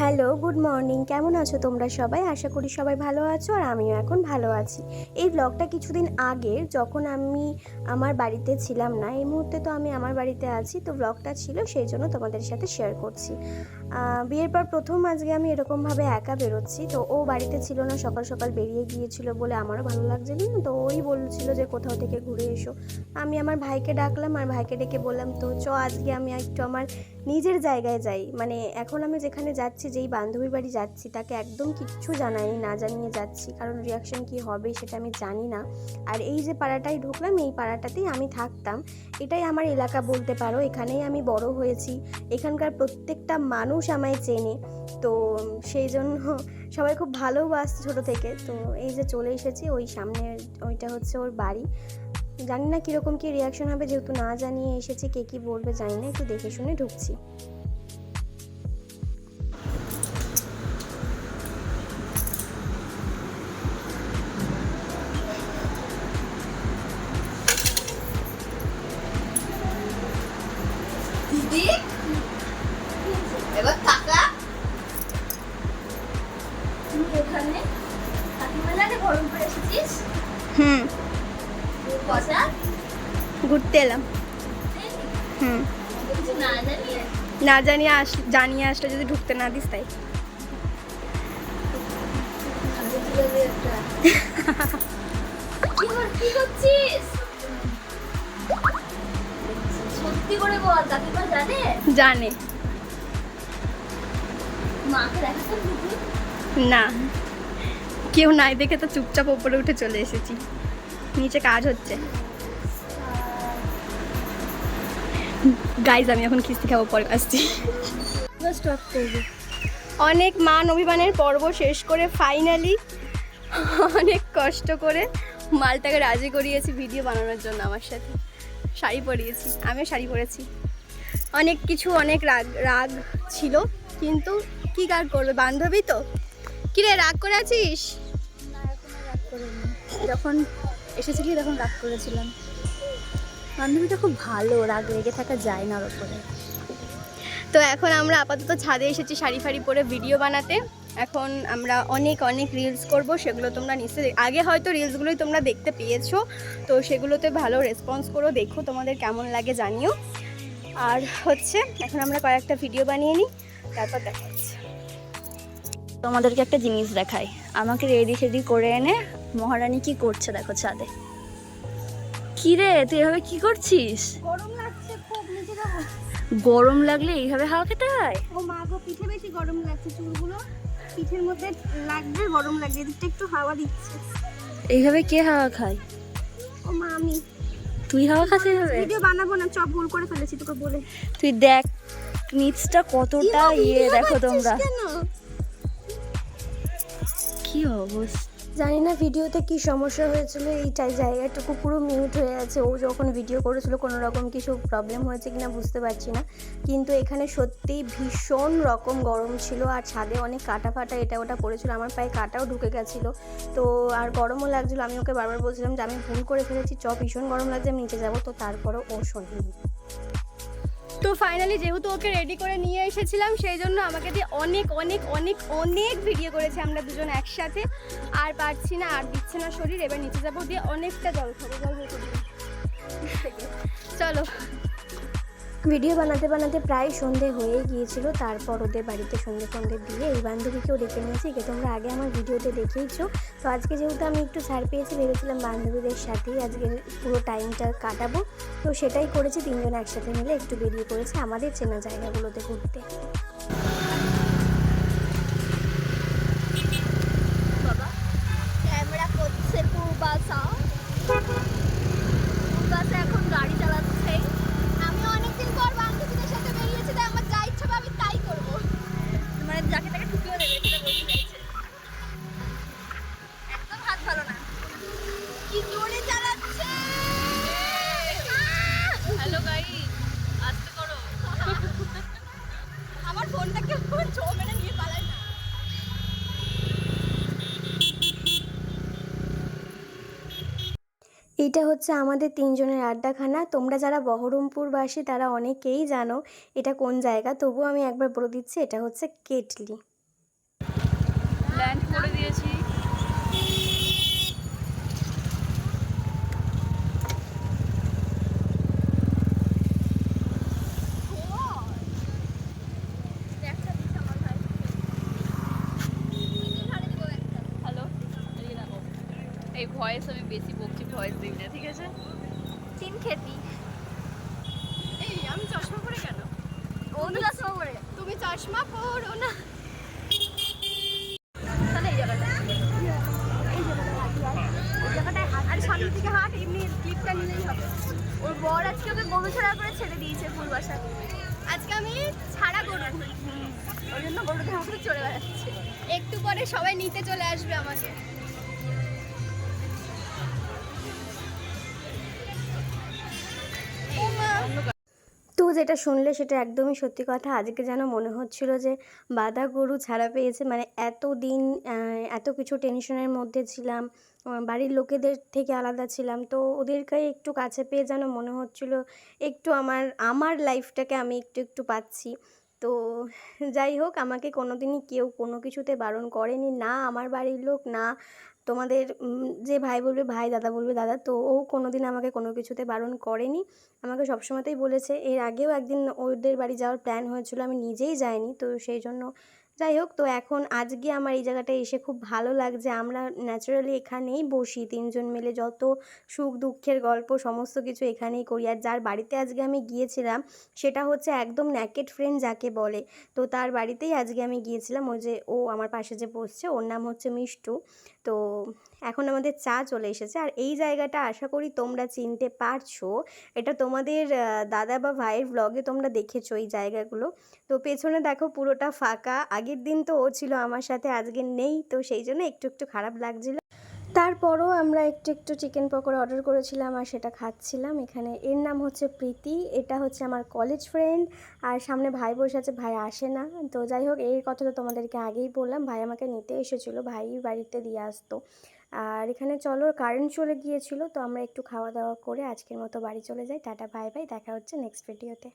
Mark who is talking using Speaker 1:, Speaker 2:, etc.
Speaker 1: Hello, good morning. কেমন আছো তোমরা সবাই? আশা করি সবাই ভালো আছো আর আমিও এখন ভালো আছি। এই ব্লগটা কিছুদিন আগের, যখন আমি আমার বাড়িতে ছিলাম না। এই মুহূর্তে তো আমি আমার বাড়িতে আছি, তো ব্লগটা ছিল সেই জন্য তোমাদের সাথে শেয়ার করছি। বিয়ের পর প্রথম আজকে আমি এরকমভাবে একা বেরোচ্ছি। তো ও বাড়িতে ছিল না, সকাল সকাল বেরিয়ে গিয়েছিল বলে আমারও ভালো লাগছিল না। তো ওই বলছিল যে কোথাও থেকে ঘুরে এসো। আমি আমার ভাইকে ডাকলাম আর ভাইকে ডেকে বললাম তো আজকে আমি একটু আমার নিজের জায়গায় যাই। মানে এখন আমি যেখানে যাচ্ছি, যেই বান্ধবীর বাড়ি যাচ্ছি, তাকে একদম কিচ্ছু জানাইনি, না জানিয়ে যাচ্ছি, কারণ রিয়াকশন কি হবে সেটা আমি জানি না। আর এই যে পাড়াটায় ঢুকলাম, এই পাড়াটাতেই আমি থাকতাম। এটাই আমার এলাকা বলতে পারো, এখানেই আমি বড় হয়েছি। এখানকার প্রত্যেকটা মানুষ আমায় চেনে, তো সেই জন্য সবাই খুব ভালোবাসে ছোটো থেকে। তো এই যে চলে এসেছি, ওই সামনে ওইটা হচ্ছে ওর বাড়ি। জানি না কীরকম কী রিয়াকশন হবে, যেহেতু না জানিয়ে এসেছি, কে কী বলবে জানি না, একটু দেখে শুনে ঢুকছি।
Speaker 2: দিদি এবার কাকা তুই এখানে কাকিমা জানে গরম করে এসেছিস? কথা
Speaker 1: ঘুরতে এলাম।
Speaker 2: কিছু না জানিয়ে
Speaker 1: না জানিয়ে আসলে যদি ঢুকতে না দিস তাই।
Speaker 2: কি করছিস? সত্যি করে বল, কাকিমা জানে?
Speaker 1: জানে
Speaker 2: মাকে দেখাতে
Speaker 1: না, কেউ নাই দেখে তো চুপচাপ ওপরে উঠে চলে এসেছি। নিচে কাজ হচ্ছে। গাইজ, আমি এখন খিস্তি খাবো, পরে আসছি।
Speaker 2: স্টপ করবি।
Speaker 1: অনেক মান অভিমানের পর্ব শেষ করে ফাইনালি অনেক কষ্ট করে মালটাকে রাজি করিয়েছি ভিডিও বানানোর জন্য আমার সাথে। শাড়ি পরিয়েছি, আমিও শাড়ি পরেছি। অনেক কিছু, অনেক রাগ ছিল, কিন্তু কি কার করবে, বান্ধবী তো। কিরে, রাগ করে আছিস?
Speaker 2: না, এখনো রাগ করিনি। যখন এসেছিলি তখন রাগ করেছিলাম। বান্ধবীটা খুব ভালো, রাগ রেগে থাকা যায় না ওর উপরে।
Speaker 1: তো এখন আমরা আপাতত ছাদে এসেছি শাড়ি ফাড়ি পরে ভিডিও বানাতে। এখন আমরা অনেক রিলস করব, সেগুলো তোমরা নিশ্চয়ই আগে হয়তো রিলসগুলোই তোমরা দেখতে পেয়েছো, তো সেগুলোতে ভালো রেসপন্স করো, দেখো তোমাদের কেমন লাগে জানিও। আর হচ্ছে এখন আমরা কয়েকটা ভিডিও বানিয়ে নিই, তারপর দেখা হচ্ছে।
Speaker 2: তোমাদেরকে একটা জিনিস দেখাই। আমাকে রেডি সেডি করে এনে মহারানী কি করছে দেখো ছাদে। কি রে, তুই এভাবে কি করছিস?
Speaker 1: গরম লাগছে খুব, নিচে যাবো।
Speaker 2: গরম লাগলে এইভাবে হাওয়া খেতে হয়?
Speaker 1: ও মা গো, পিঠে বেশি গরম লাগছে, চুলগুলো পিঠের মধ্যে লাগবে, গরম লাগছে। এদিকটা একটু হাওয়া দিচ্ছে।
Speaker 2: এইভাবে কে হাওয়া খায়?
Speaker 1: ও মা, আমি।
Speaker 2: তুই হাওয়া খাস এইভাবে?
Speaker 1: ভিডিও বানাবো না, চপ ভুল করে ফেলেছি তোকে বলে।
Speaker 2: তুই দেখ নিচটা কতটা দেখো তোমরা। কি অবস্থা
Speaker 1: জানি না ভিডিওতে কি সমস্যা হয়েছিল, এইটাই জায়গাটুকু পুরো মিউট হয়ে আছে। ও যখন ভিডিও করেছিল কোনো রকম কিছু প্রবলেম হয়েছে কিনা বুঝতে পারছি না, কিন্তু এখানে সত্যিই ভীষণ রকম গরম ছিল। আর ছাদে অনেক কাটা ফাটা এটা ওটা পড়েছিল, আমার পায়ে কাটাও ঢুকে গেছিলো। তো আর গরমও লাগছিলো। আমি ওকে বারবার বলছিলাম যে আমি ভুল করে ফেলেছি, ভীষণ গরম লাগছে, আমি নিচে যাবো। তো তারপরেও ও শোনেনি। তো ফাইনালি যেহেতু ওকে রেডি করে নিয়ে এসেছিলাম, সেই জন্য আমাকে দিয়ে অনেক ভিডিও করেছে আমরা দুজন একসাথে। আর পারছি না, আর দিচ্ছে না শরীর। এবার নিচে যাবো, দিয়ে অনেকটা জল খাবো, চলো। ভিডিও বানাতে প্রায় সন্ধে হয়ে গিয়েছিল। তারপর ওদের বাড়িতে সন্ধে দিয়ে এই বান্ধবীকেও ডেকে নিয়েছি, একে তোমরা আগে আমার ভিডিওতে দেখেইছো। তো আজকে যেহেতু আমি একটু ছাড় পেয়েছি, ভেবেছিলাম বান্ধবীদের সাথেই আজকে পুরো টাইমটা কাটাবো। তো সেটাই করেছি, তিনজন একসাথে মিলে একটু বেরিয়ে পড়েছি আমাদের চেনা জায়গাগুলোতে ঘুরতে।
Speaker 2: বাবা ক্যামেরা করছে পূর্বাশা এখন গাড়ি চালাচ্ছে। আমি অনেকদিন পর বান্ধবীদের সাথে বেরিয়েছি, তাই আমার যা ইচ্ছা আমি তাই করবো। মানে যাকে তাকে ঠুকিয়ে দেবে, সেটা বলতে চাইছে। একদম হাত ভালো না, কি জোরে চালাচ্ছে। হ্যালো গাইস, আস্তে করো। আমার
Speaker 1: এইটা হচ্ছে আমাদের তিনজনের আড্ডাখানা। তোমরা যারা বহরমপুরবাসী তারা অনেকেই জানো এটা কোন জায়গা, তবুও আমি একবার বলে দিচ্ছি, এটা হচ্ছে কেটলি।
Speaker 2: ল্যান্ড করে দিয়েছি। হ্যালো, এই ভয়েস আমি বেশি বকছি, ভয়েস দিই না, ঠিক আছে? তিন খেতি।
Speaker 3: এই আমি চশমা পরে কেন?
Speaker 2: ও তো চশমা পরে।
Speaker 3: তুমি চশমা পরো না।
Speaker 2: তাহলে এই জায়গাটা,
Speaker 3: আর সামনে থেকে হাট, এমনি ক্লিপটা নিলেই হবে।
Speaker 2: ওর বর আজকে ওকে গরু ছাড়া করে ছেড়ে দিয়েছে ফুল বাসা।
Speaker 3: আজকে আমি ছাড়া গরু,
Speaker 2: ওই জন্য গরুদের মতো চলে বেড়াচ্ছে।
Speaker 3: একটু পরে সবাই নিতে চলে আসবে আমাকে। ও মা,
Speaker 1: তো যেটা শুনলে সেটা একদমই সত্যি কথা। আজকে যেন মনে হচ্ছিল যে বাঁধা গরু ছাড়া পেয়েছে। মানে এতদিন এত কিছু টেনশনের মধ্যে ছিলাম, বাড়ির লোকেদের থেকে আলাদা ছিলাম, তো ওদেরকে একটু কাছে পেয়ে যেন মনে হচ্ছিল একটু আমার আমার লাইফটাকে আমি একটু একটু পাচ্ছি। তো যাই হোক, আমাকে কোনোদিনই কেউ কোনো কিছুতে বারণ করেনি, না আমার বাড়ির লোক, না তোমাদের যে ভাই বলবে ভাই, দাদা বলবে দাদা, তো ও কোনোদিন আমাকে কোনো কিছুতে বারণ করেনি। আমাকে সবসময়তেই বলেছে। এর আগেও একদিন ওদের বাড়ি যাওয়ার প্ল্যান হয়েছিল, আমি নিজেই যাইনি, তো সেই জন্য যাই হোক। তো এখন আজকে আমার এই জায়গাটায় এসে খুব ভালো লাগছে। আমরা ন্যাচারালি এখানেই বসি তিনজন মিলে, যত সুখ দুঃখের গল্প সমস্ত কিছু এখানেই করি। আর যার বাড়িতে আজকে আমি গিয়েছিলাম সেটা হচ্ছে একদম ন্যাকেড ফ্রেন্ড যাকে বলে, তো তার বাড়িতেই আজকে আমি গিয়েছিলাম। ওই যে ও আমার পাশে যে বসছে, ওর নাম হচ্ছে মিষ্টু। তো এখন আমাদের চা চলে এসেছে। আর এই জায়গাটা আশা করি তোমরা চিনতে পারছো, এটা তোমাদের দাদা বা ভাইয়ের ব্লগে তোমরা দেখেছো এই জায়গাগুলো। তো পেছনে দেখো পুরোটা ফাঁকা। আগের দিন তো ও ছিল আমার সাথে, আজকে নেই, তো সেই জন্য একটু একটু খারাপ লাগছিল। তারপরও আমরা একটু একটু চিকেন পকোড়া অর্ডার করেছিলাম আর সেটা খাচ্ছিলাম। এখানে এর নাম হচ্ছে প্রীতি, এটা হচ্ছে আমার কলেজ ফ্রেন্ড। আর সামনে ভাই বসে আছে, ভাই আসে না। তো যাই হোক, এই কথা তো তোমাদেরকে আগেই বললাম, ভাই আমাকে নিতে এসেছিলো, ভাই বাড়িতে দিয়ে আসতো। আর এখানে চলো, কারেন্ট চলে গিয়েছিল, তো আমরা একটু খাওয়া দাওয়া করে আজকের মতো বাড়ি চলে যাই। টাটা, বাই বাই, দেখা হচ্ছে নেক্সট ভিডিওতে।